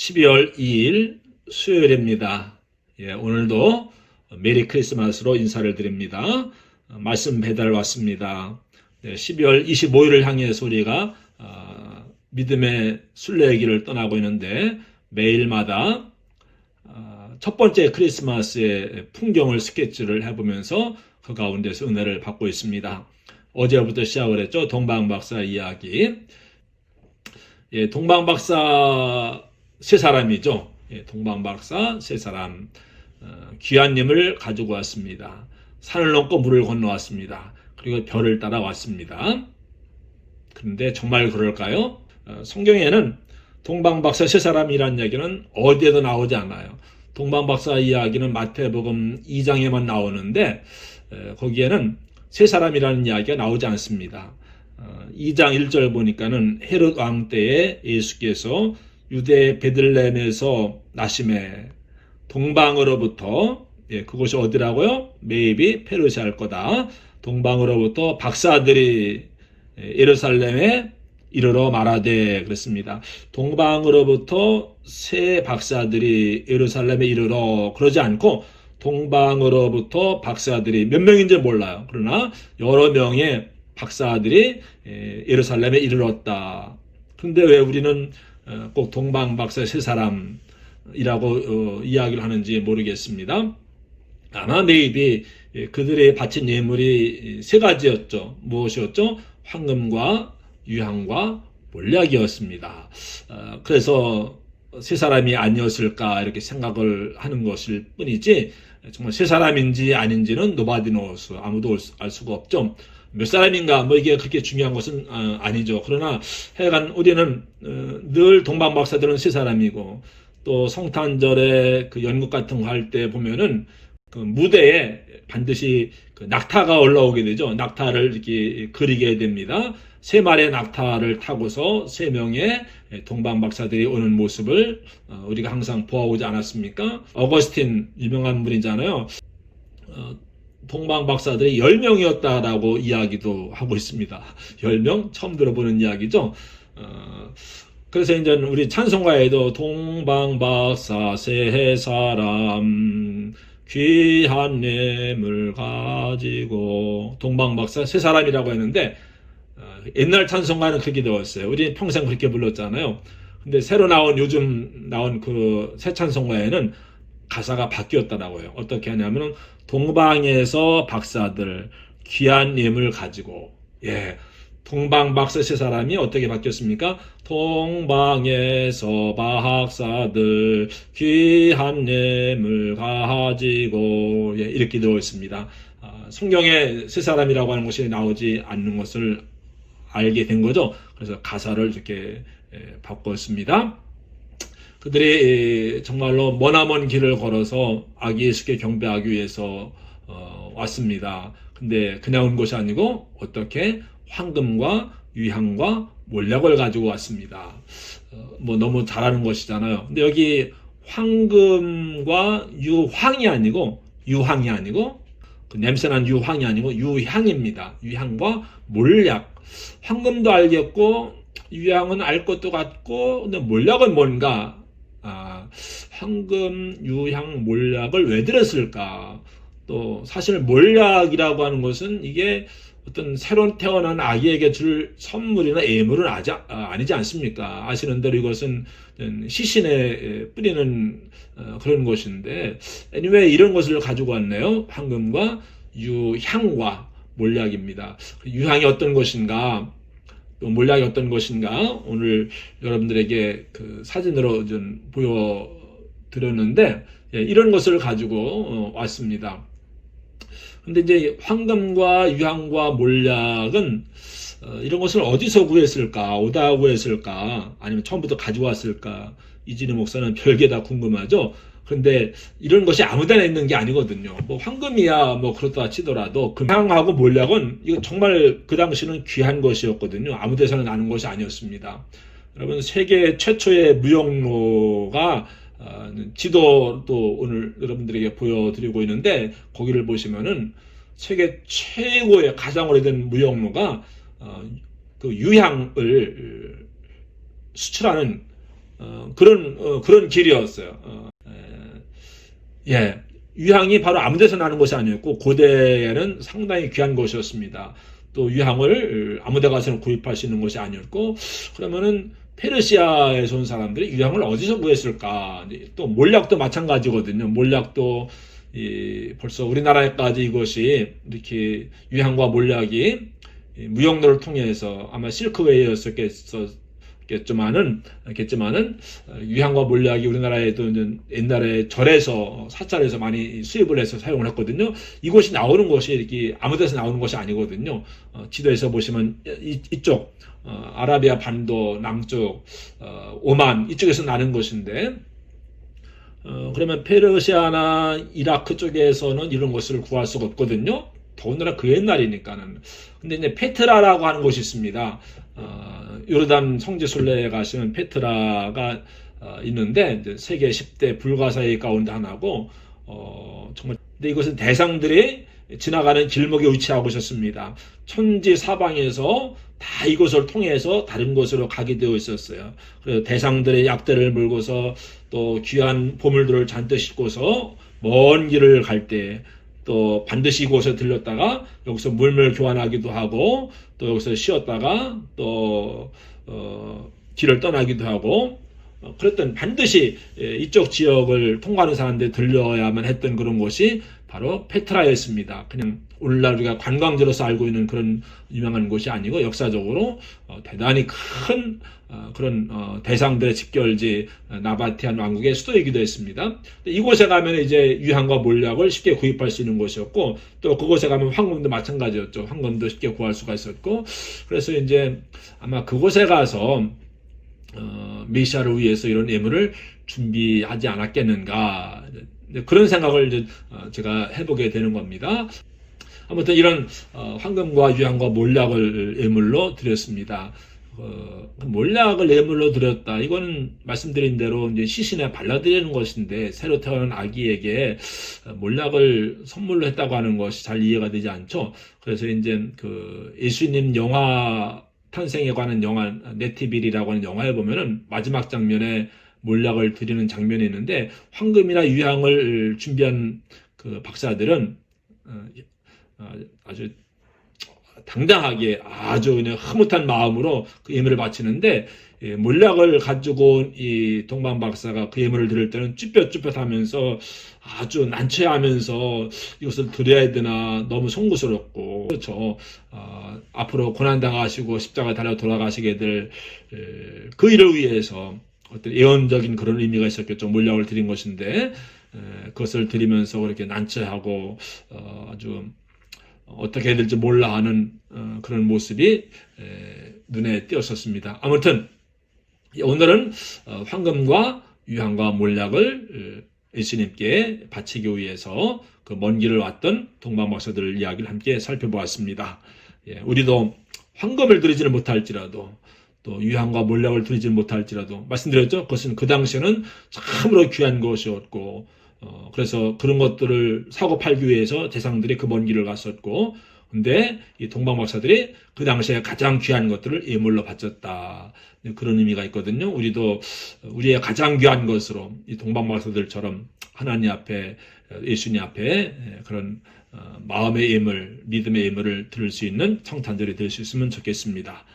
12월 2일 수요일입니다. 오늘도 메리 크리스마스로 인사를 드립니다. 말씀 배달 왔습니다. 12월 25일을 향해서 우리가 믿음의 순례길을 떠나고 있는데 매일마다 첫 번째 크리스마스의 풍경을 스케치를 해보면서 그 가운데서 은혜를 받고 있습니다. 어제부터 시작을 했죠. 동방박사 이야기. 동방박사 세 사람이죠. 동방박사 세 사람 귀한님을 가지고 왔습니다. 산을 넘고 물을 건너왔습니다. 그리고 별을 따라 왔습니다. 그런데 정말 그럴까요? 성경에는 동방박사 세 사람이라는 이야기는 어디에도 나오지 않아요. 동방박사 이야기는 마태복음 2장에만 나오는데 거기에는 세 사람이라는 이야기가 나오지 않습니다. 2장 1절 보니까는 헤롯 왕 때에 예수께서 유대 베들레헴에서 나심에 동방으로부터 그곳이 어디라고요? 메이비 페르시아일 거다. 동방으로부터 박사들이 예루살렘에 이르러 말하되 그랬습니다. 동방으로부터 세 박사들이 예루살렘에 이르러 그러지 않고 동방으로부터 박사들이 몇 명인지 몰라요. 그러나 여러 명의 박사들이 예루살렘에 이르렀다. 그런데 왜 우리는 꼭 동방박사 세 사람이라고 이야기를 하는지 모르겠습니다. 아마 메이비 그들의 바친 예물이 세 가지였죠. 무엇이었죠? 황금과 유향과 몰약이었습니다. 그래서 세 사람이 아니었을까 이렇게 생각을 하는 것일 뿐이지 정말 세 사람인지 아닌지는 nobody knows. 아무도 알 수가 없죠. 몇 사람인가 뭐 이게 그렇게 중요한 것은 아니죠. 그러나 하여간 우리는 늘 동방박사들은 세 사람이고 또 성탄절에 그 연극 같은 거 할 때 보면은 그 무대에 반드시 그 낙타가 올라오게 되죠. 낙타를 이렇게 그리게 됩니다. 세 마리의 낙타를 타고서 세 명의 동방박사들이 오는 모습을 우리가 항상 보아오지 않았습니까? 어거스틴 유명한 분이잖아요. 동방박사들이 10명이었다라고 이야기도 하고 있습니다. 10명? 처음 들어보는 이야기죠. 그래서 이제 우리 찬송가에도 동방박사 세 사람 귀한 예물 가지고 동방박사 세 사람이라고 했는데 옛날 찬송가는 그렇게 되었어요. 우리 평생 그렇게 불렀잖아요. 근데 새로 나온 요즘 나온 그 새 찬송가에는 가사가 바뀌었다라고요. 어떻게 하냐면은 동방에서 박사들 귀한 예물 가지고 동방박사 세 사람이 어떻게 바뀌었습니까? 동방에서 박사들 귀한 예물 가지고 이렇게 되어 있습니다. 성경에 세 사람이라고 하는 것이 나오지 않는 것을 알게 된 거죠. 그래서 가사를 이렇게 바꿨습니다. 그들이 정말로 머나먼 길을 걸어서 아기 예수께 경배하기 위해서 왔습니다. 근데 그냥 온 것이 아니고 어떻게 황금과 유향과 몰약을 가지고 왔습니다. 뭐 너무 잘하는 것이잖아요. 근데 여기 황금과 유황이 아니고 유황이 아니고 그 냄새난 유황이 아니고 유향입니다. 유향과 몰약. 황금도 알겠고 유향은 알 것도 같고 근데 몰약은 뭔가? 황금, 유향, 몰약을 왜 들었을까? 또 사실 몰약이라고 하는 것은 이게 어떤 새로 태어난 아기에게 줄 선물이나 예물은 아니지 않습니까? 아시는 대로 이것은 시신에 뿌리는 그런 것인데 anyway 이런 것을 가지고 왔네요. 황금과 유향과 몰약입니다. 유향이 어떤 것인가? 또 몰약이 어떤 것인가? 오늘 여러분들에게 그 사진으로 좀 보여드렸는데 이런 것을 가지고 왔습니다. 근데 이제 황금과 유향과 몰약은 이런 것을 어디서 구했을까? 오다 구했을까? 아니면 처음부터 가지고 왔을까? 이진희 목사는 별게 다 궁금하죠. 그런데 이런 것이 아무데나 있는 게 아니거든요. 뭐 황금이야 뭐 그렇다 치더라도 금향하고 몰약은 이거 정말 그 당시는 귀한 것이었거든요. 아무데서나 나는 것이 아니었습니다. 여러분 세계 최초의 무역로가 지도도 오늘 여러분들에게 보여드리고 있는데 거기를 보시면은 세계 최고의 가장 오래된 무역로가 그 유향을 수출하는 그런 길이었어요. 예. 유향이 바로 아무 데서 나는 것이 아니었고 고대에는 상당히 귀한 것이었습니다. 또 유향을 아무 데 가서는 구입할 수 있는 것이 아니었고, 그러면은 페르시아에서 온 사람들이 유향을 어디서 구했을까? 또 몰약도 마찬가지거든요. 몰약도 벌써 우리나라에까지 이것이 이렇게 유향과 몰약이 무역로를 통해서 아마 실크웨이였겠지만은 유향과 몰약이 우리나라에도 옛날에 절에서 사찰에서 많이 수입을 해서 사용을 했거든요. 이것이 나오는 것이 이렇게 아무 데서 나오는 것이 아니거든요. 지도에서 보시면 이쪽 아라비아 반도 남쪽 오만 이쪽에서 나는 것인데, 그러면 페르시아나 이라크 쪽에서는 이런 것을 구할 수가 없거든요. 더군다나 그 옛날이니까는. 근데 이제 페트라라고 하는 곳이 있습니다. 요르단 성지 순례에 가시면 페트라가 있는데, 이제 세계 10대 불가사의 가운데 하나고, 정말, 근데 이것은 대상들이 지나가는 길목에 위치하고 있었습니다. 천지 사방에서 다 이곳을 통해서 다른 곳으로 가게 되어 있었어요. 그래서 대상들의 약대를 물고서 또 귀한 보물들을 잔뜩 싣고서 먼 길을 갈 때 또 반드시 이곳에 들렸다가 여기서 물을 교환하기도 하고, 또 여기서 쉬었다가 또 길을 떠나기도 하고, 그랬던 반드시 이쪽 지역을 통과하는 사람들이 들려야만 했던 그런 곳이 바로 페트라였습니다. 그냥 오늘날 우리가 관광지로서 알고 있는 그런 유명한 곳이 아니고 역사적으로 대단히 큰 그런 대상들의 집결지 나바티안 왕국의 수도이기도 했습니다. 이곳에 가면 이제 유향과 몰약을 쉽게 구입할 수 있는 곳이었고, 또 그곳에 가면 황금도 마찬가지였죠. 황금도 쉽게 구할 수가 있었고, 그래서 이제 아마 그곳에 가서 메시아를 위해서 이런 예물을 준비하지 않았겠는가, 그런 생각을 이제 제가 해보게 되는 겁니다. 아무튼 이런 황금과 유향과 몰약을 예물로 드렸습니다. 몰약을 예물로 드렸다. 이거는 말씀드린 대로 이제 시신에 발라드리는 것인데, 새로 태어난 아기에게 몰약을 선물로 했다고 하는 것이 잘 이해가 되지 않죠. 그래서 이제 그 예수님 영화 탄생에 관한 영화 네티빌이라고 하는 영화에 보면은 마지막 장면에 몰약을 드리는 장면이 있는데, 황금이나 유향을 준비한 그 박사들은 아주 당당하게 아주 그냥 흐뭇한 마음으로 그 예물을 바치는데, 몰약을 가지고 온 이 동방 박사가 그 예물을 드릴 때는 쭈뼛쭈뼛하면서 아주 난처해하면서 이것을 드려야 되나 너무 송구스럽고, 그렇죠. 앞으로 고난당하시고 십자가 달려 돌아가시게 될 그 일을 위해서 어떤 예언적인 그런 의미가 있었겠죠. 몰약을 드린 것인데, 그것을 드리면서 그렇게 난처하고 아주 어떻게 해야 될지 몰라 하는 그런 모습이 눈에 띄었었습니다. 아무튼 오늘은 황금과 유향과 몰약을 예수님께 바치기 위해서 그 먼 길을 왔던 동방 박사들 이야기를 함께 살펴보았습니다. 우리도 황금을 드리지는 못할지라도, 또 유향과 몰약을 드리지는 못할지라도, 말씀드렸죠. 그것은 그 당시에는 참으로 귀한 것이었고, 그래서 그런 것들을 사고 팔기 위해서 대상들이 그 먼 길을 갔었고, 근데 이 동방 박사들이 그 당시에 가장 귀한 것들을 예물로 바쳤다. 그런 의미가 있거든요. 우리도 우리의 가장 귀한 것으로 이 동방 박사들처럼 하나님 앞에, 예수님 앞에 그런 마음의 예물, 믿음의 예물을 드릴 수 있는 성탄절이 될 수 있으면 좋겠습니다.